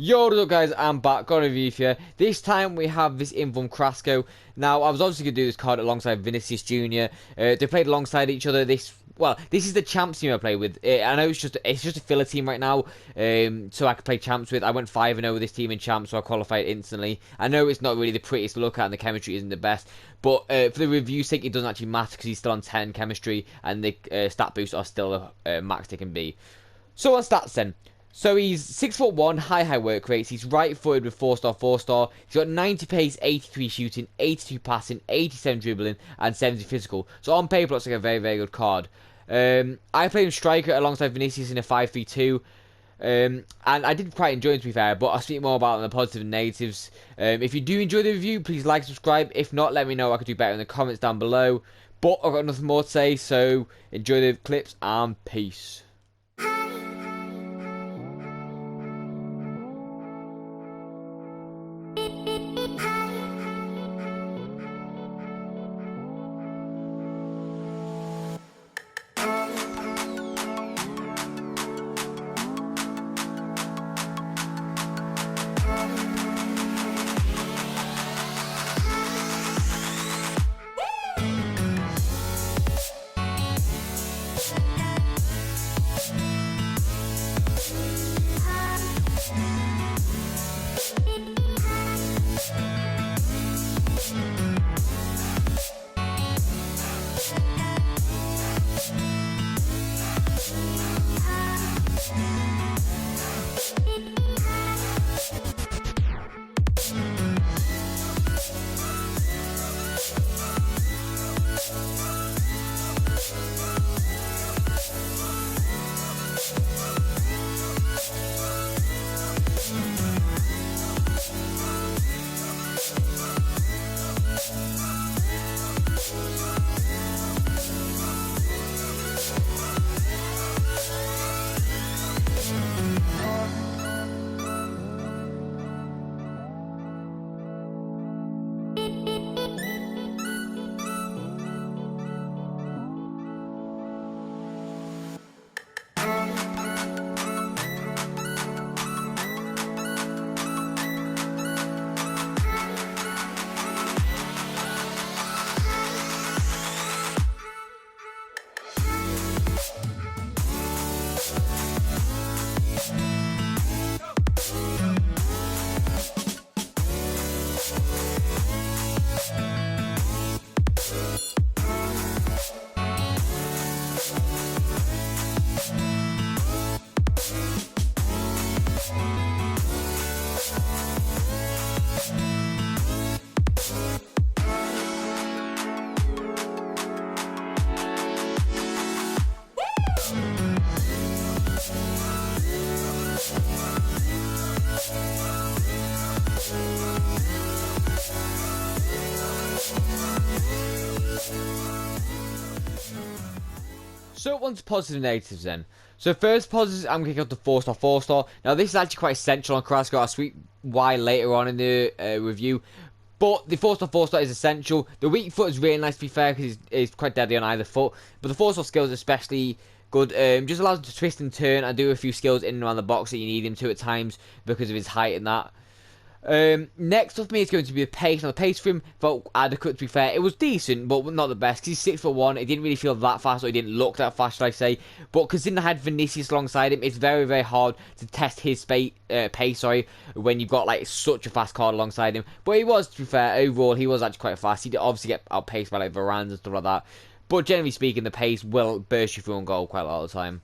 Yo, what's up guys, I'm back, got a review for you. This time we have this in from Carrasco. Now, I was obviously going to do this card alongside Vinicius Jr. They played alongside each other. This is the champs team I play with. I know it's just a filler team right now, so I could play champs with. I went 5-0 with this team in champs, so I qualified instantly. I know it's not really the prettiest to look at and the chemistry isn't the best, but for the review's sake, it doesn't actually matter because he's still on 10 chemistry and the stat boosts are still max they can be. So on stats then. So he's 6'1", high work rates. He's right-footed with 4-star, 4-star. He's got 90 pace, 83 shooting, 82 passing, 87 dribbling, and 70 physical. So on paper, looks like a very, very good card. I played him striker alongside Vinicius in a 5-3-2. And I did quite enjoy it, to be fair, but I'll speak more about the positives and negatives. If you do enjoy the review, please like, subscribe. If not, let me know what I could do better in the comments down below. But I've got nothing more to say, so enjoy the clips and peace. So on to positives and negatives then. So first positives, I'm going to kick up the 4-star, 4-star. Now this is actually quite essential on Carrasco. I'll speak why later on in the review. But the 4-star, 4-star is essential. The weak foot is really nice, to be fair, because he's quite deadly on either foot. But the 4-star skills are especially good. Just allows him to twist and turn and do a few skills in and around the box that you need him to at times because of his height and that. Next up for me is going to be the pace. Now the pace for him felt adequate, to be fair. It was decent, but not the best, because he's 6'1". It didn't really feel that fast, or he didn't look that fast, should I say. But considering I had Vinicius alongside him, it's very, very hard to test his pace, when you've got like such a fast card alongside him. But he was, to be fair, overall, he was actually quite fast. He did obviously get outpaced by like Varane and stuff like that. But generally speaking, the pace will burst you through on goal quite a lot of the time.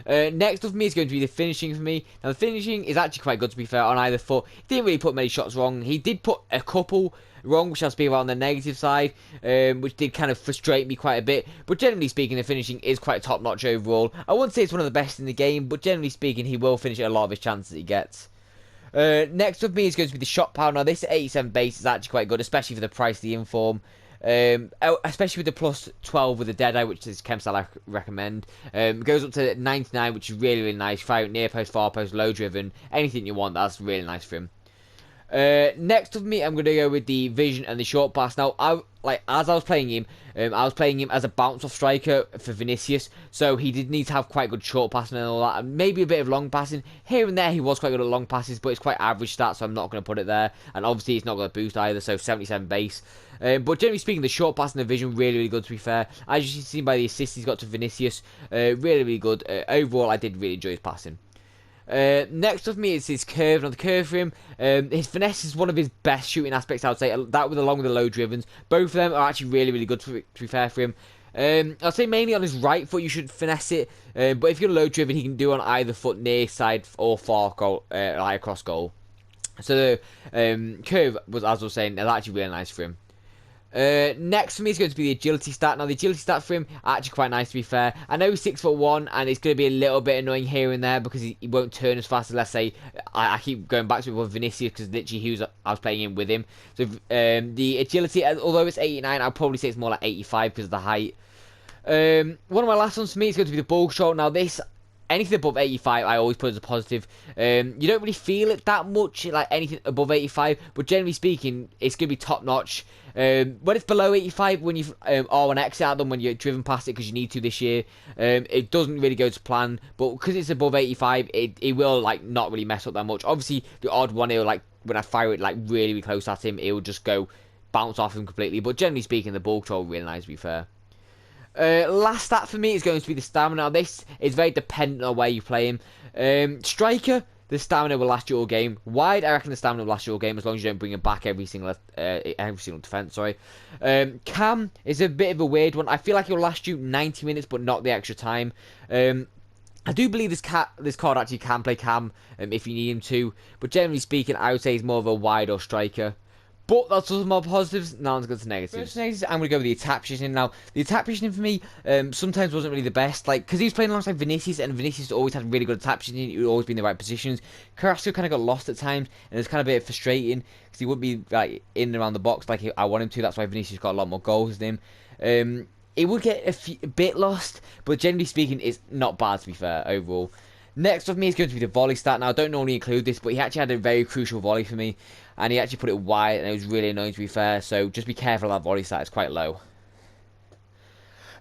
Next up for me is going to be the finishing for me. Now the finishing is actually quite good, to be fair, on either foot. He didn't really put many shots wrong. He did put a couple wrong, which I'll speak about on the negative side, which did kind of frustrate me quite a bit. But generally speaking, the finishing is quite top notch overall. I wouldn't say it's one of the best in the game, but generally speaking, he will finish a lot of his chances that he gets. Next up for me is going to be the shot power. Now this 87 base is actually quite good, especially for the price of the inform. Especially with the plus 12 with the Deadeye, which is chem style I recommend. Goes up to 99, which is really, really nice. Fire near post, far post, low driven, anything you want, that's really nice for him. Next of me, I'm going to go with the vision and the short pass. Now, as I was playing him, I was playing him as a bounce-off striker for Vinicius, so he did need to have quite good short passing and all that, and maybe a bit of long passing. Here and there, he was quite good at long passes, but it's quite average stats, so I'm not going to put it there. And obviously, it's not going to boost either, so 77 base. But generally speaking, the short pass and the vision, really, really good, to be fair. As you can see by the assist he's got to Vinicius, really, really good. Overall, I did really enjoy his passing. Next of me is his curve. Now the curve for him, his finesse is one of his best shooting aspects, I would say. That with along with the low drivens, both of them are actually really, really good, to be fair for him. I'd say mainly on his right foot you should finesse it, but if you're low driven, he can do on either foot, near side or far goal, like across goal. So the curve was, as I was saying, actually really nice for him. Next for me is going to be the agility stat. Now the agility stat for him are actually quite nice, to be fair. I know he's 6'1", and it's going to be a little bit annoying here and there because he won't turn as fast as, let's say, I keep going back to it with Vinicius because literally I was playing him with him. So the agility, although it's 89, I'll probably say it's more like 85 because of the height. One of my last ones for me is going to be the ball control. Now this, anything above 85 I always put as a positive. You don't really feel it that much, like anything above 85, but generally speaking it's going to be top notch. When it's below 85, when you R1 exit at them when you're driven past it because you need to this year, it doesn't really go to plan, but because it's above 85 it will like not really mess up that much. Obviously the odd one, it'll like, when I fire it like really, really close at him, it will just go bounce off him completely, but generally speaking the ball control really nice, to be fair. Last stat for me is going to be the stamina. Now, this is very dependent on where you play him. Striker, the stamina will last you all game. Wide, I reckon the stamina will last you all game as long as you don't bring him back every single defense. Sorry. Cam is a bit of a weird one. I feel like it will last you 90 minutes, but not the extra time. I do believe this card actually can play Cam if you need him to, but generally speaking, I would say he's more of a wide or striker. But that's all my positives. Now let's go to negatives. I'm going to go with the attack positioning. Now, the attack positioning for me sometimes wasn't really the best. Like, because he was playing alongside Vinicius, and Vinicius always had really good attack positioning. He would always be in the right positions. Carrasco kind of got lost at times, and it's kind of a bit frustrating because he wouldn't be like in and around the box like I want him to. That's why Vinicius got a lot more goals than him. It would get a bit lost, but generally speaking, it's not bad, to be fair, overall. Next of me is going to be the volley stat. Now, I don't normally include this, but he actually had a very crucial volley for me, and he actually put it wide, and it was really annoying, to be fair, so just be careful of that volley stat, it's quite low.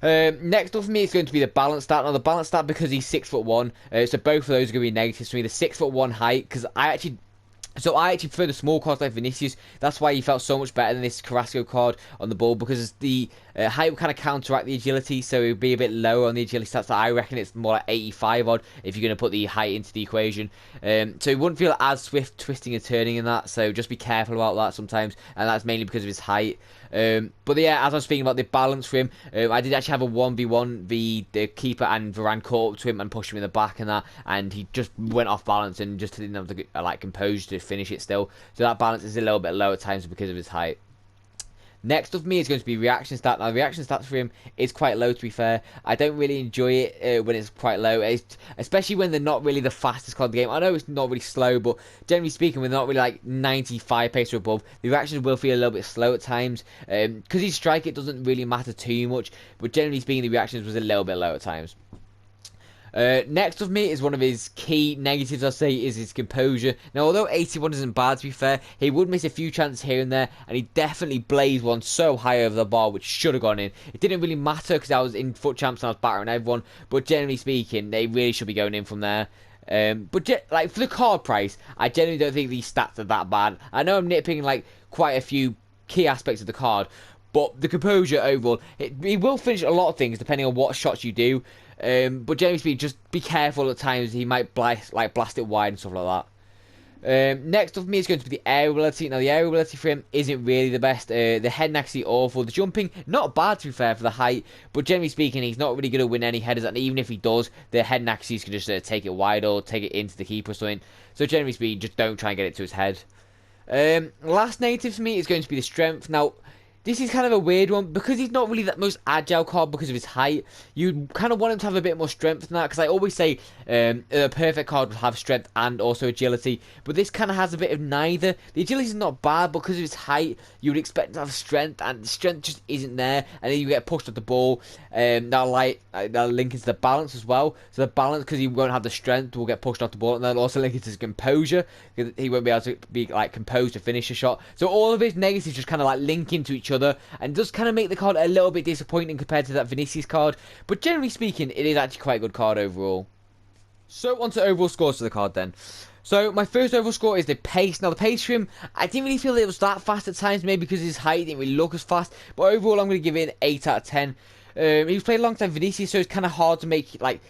Next up for me is going to be the balance stat. Now, the balance stat, because he's 6'1", so both of those are going to be negatives for me. The 6'1" height, because I actually prefer the small cards like Vinicius. That's why he felt so much better than this Carrasco card on the ball, because the height would kind of counteract the agility, so it would be a bit lower on the agility stats. So I reckon it's more like 85 odd if you're going to put the height into the equation. So he wouldn't feel as swift twisting and turning in that, so just be careful about that sometimes, and that's mainly because of his height. But yeah, as I was speaking about the balance for him, I did actually have a 1v1. The keeper and Varane caught up to him and pushed him in the back and that, and he just went off balance and just didn't have the like composure to finish it still. So that balance is a little bit low at times because of his height. Next up for me is going to be reaction stat. Now, the reaction stats for him is quite low, to be fair. I don't really enjoy it when it's quite low, especially when they're not really the fastest card in the game. I know it's not really slow, but generally speaking, we're not really like 95 pace or above. The reactions will feel a little bit slow at times. Because he's strike, it doesn't really matter too much, but generally speaking, the reactions was a little bit low at times. Next of me is one of his key negatives, I'll say, is his composure. Now, although 81 isn't bad, to be fair, he would miss a few chances here and there, and he definitely blazed one so high over the bar, which should have gone in. It didn't really matter because I was in FUT Champs and I was battering everyone, but generally speaking, they really should be going in from there. But like for the card price, I generally don't think these stats are that bad. I know I'm nitpicking like quite a few key aspects of the card, but the composure overall, he will finish a lot of things depending on what shots you do. But generally speaking, just be careful at times. He might blast it wide and stuff like that. Next up for me is going to be the air ability. Now, the air ability for him isn't really the best. The heading actually awful. The jumping, not bad, to be fair, for the height. But generally speaking, he's not really going to win any headers. And even if he does, the heading actually can just take it wide or take it into the keeper or something. So generally speaking, just don't try and get it to his head. Last negative for me is going to be the strength. Now, This is kind of a weird one because he's not really that most agile card because of his height. You kind of want him to have a bit more strength than that because I always say a perfect card would have strength and also agility, but this kind of has a bit of neither. The agility is not bad because of his height. You would expect him to have strength, and the strength just isn't there, and then you get pushed off the ball. That'll link into the balance as well. So the balance, because he won't have the strength, will get pushed off the ball, and that'll also link into his composure because he won't be able to be like composed to finish a shot. So all of his negatives just kind of like link into each other, and does kind of make the card a little bit disappointing compared to that Vinicius card. But generally speaking, it is actually quite a good card overall. So on to overall scores for the card then. So my first overall score is the pace. Now the pace for him, I didn't really feel it was that fast at times, maybe because his height didn't really look as fast. But overall, I'm going to give it an 8 out of 10. He was played alongside Vinicius, so it's kind of hard to make like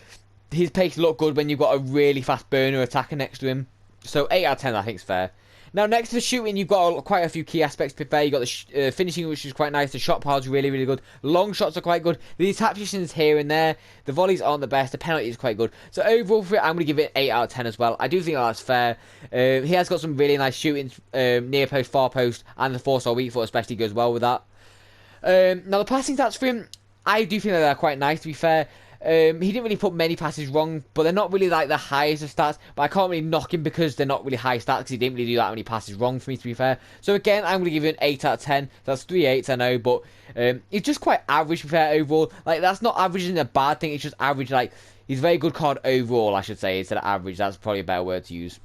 his pace look good when you've got a really fast burner attacker next to him. So 8 out of 10, I think is fair. Now, next to the shooting, you've got quite a few key aspects to be fair. You've got the finishing, which is quite nice. The shot power's really, really good. Long shots are quite good. The attack positions here and there. The volleys aren't the best. The penalty is quite good. So, overall, for it, I'm going to give it 8 out of 10 as well. I do think that's fair. He has got some really nice shooting, near post, far post, and the 4-star weak foot especially goes well with that. Now, the passing stats for him, I do think that they're quite nice, to be fair. He didn't really put many passes wrong, but they're not really like the highest of stats. But I can't really knock him because they're not really high stats because he didn't really do that many passes wrong for me, to be fair. So again, I'm going to give him an 8 out of 10. That's 3 8s, I know, but he's just quite average, to be fair, overall. Like, that's not average in a bad thing, it's just average, like, he's a very good card overall, I should say, instead of average. That's probably a better word to use.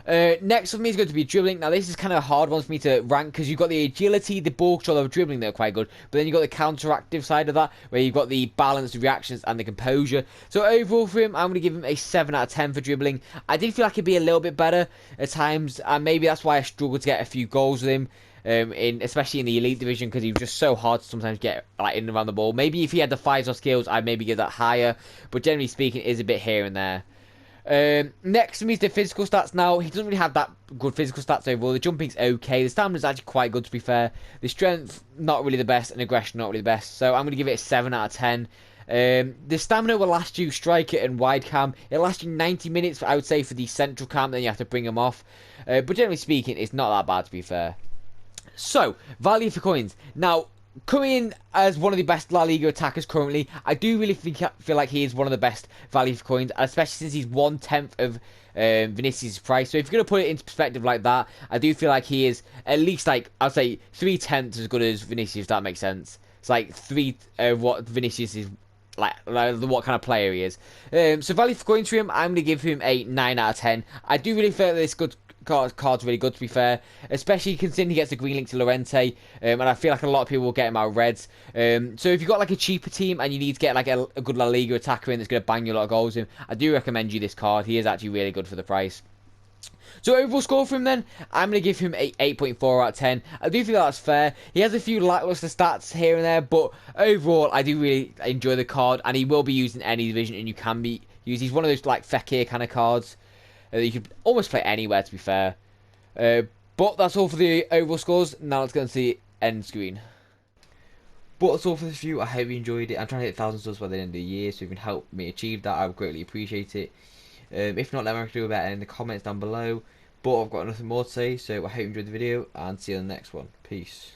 Next for me is going to be dribbling. Now, this is kind of a hard one for me to rank because you've got the agility, the ball control of dribbling that are quite good, but then you've got the counteractive side of that where you've got the balance, the reactions, and the composure. So overall for him, I'm going to give him a 7 out of 10 for dribbling. I did feel like he'd be a little bit better at times, and maybe that's why I struggled to get a few goals with him. Especially in the elite division, because he was just so hard to sometimes get like in and around the ball. Maybe if he had the 5-star skills, I'd maybe give that higher, but generally speaking, it is a bit here and there. Next for me is the physical stats. Now, he doesn't really have that good physical stats overall. The jumping's okay. The stamina's actually quite good, to be fair. The strength, not really the best, and aggression, not really the best. So I'm going to give it a 7 out of 10. The stamina will last you striker and wide cam. It'll last you 90 minutes, I would say, for the central cam. Then you have to bring them off. But generally speaking, it's not that bad, to be fair. So, value for coins. Now, coming in as one of the best La Liga attackers currently, I do really feel like he is one of the best value for coins, especially since he's 1/10 of Vinicius' price. So if you're going to put it into perspective like that, I do feel like he is at least, like, I'd say 3/10 as good as Vinicius, if that makes sense. It's like what Vinicius is, like what kind of player he is. So value for coins for him, I'm going to give him a 9 out of 10. I do really feel that this card's really good, to be fair, especially considering he gets a green link to Llorente, and I feel like a lot of people will get him out reds. So if you've got like a cheaper team and you need to get like a good La Liga attacker in that's going to bang you a lot of goals in, I do recommend you this card. He is actually really good for the price. So overall score for him then, I'm going to give him a 8.4 out of 10. I do feel that's fair. He has a few lackluster stats here and there, but overall I do really enjoy the card, and he will be used in any division, and you can be used. He's one of those like Fekir kind of cards. You could almost play anywhere, to be fair. But that's all for the overall scores. Now let's go and see end screen. But that's all for this review. I hope you enjoyed it. I'm trying to hit 1,000 subs by the end of the year, so if you can help me achieve that, I would greatly appreciate it. If not, let me know do about it in the comments down below. But I've got nothing more to say, so I hope you enjoyed the video, and see you on the next one. Peace.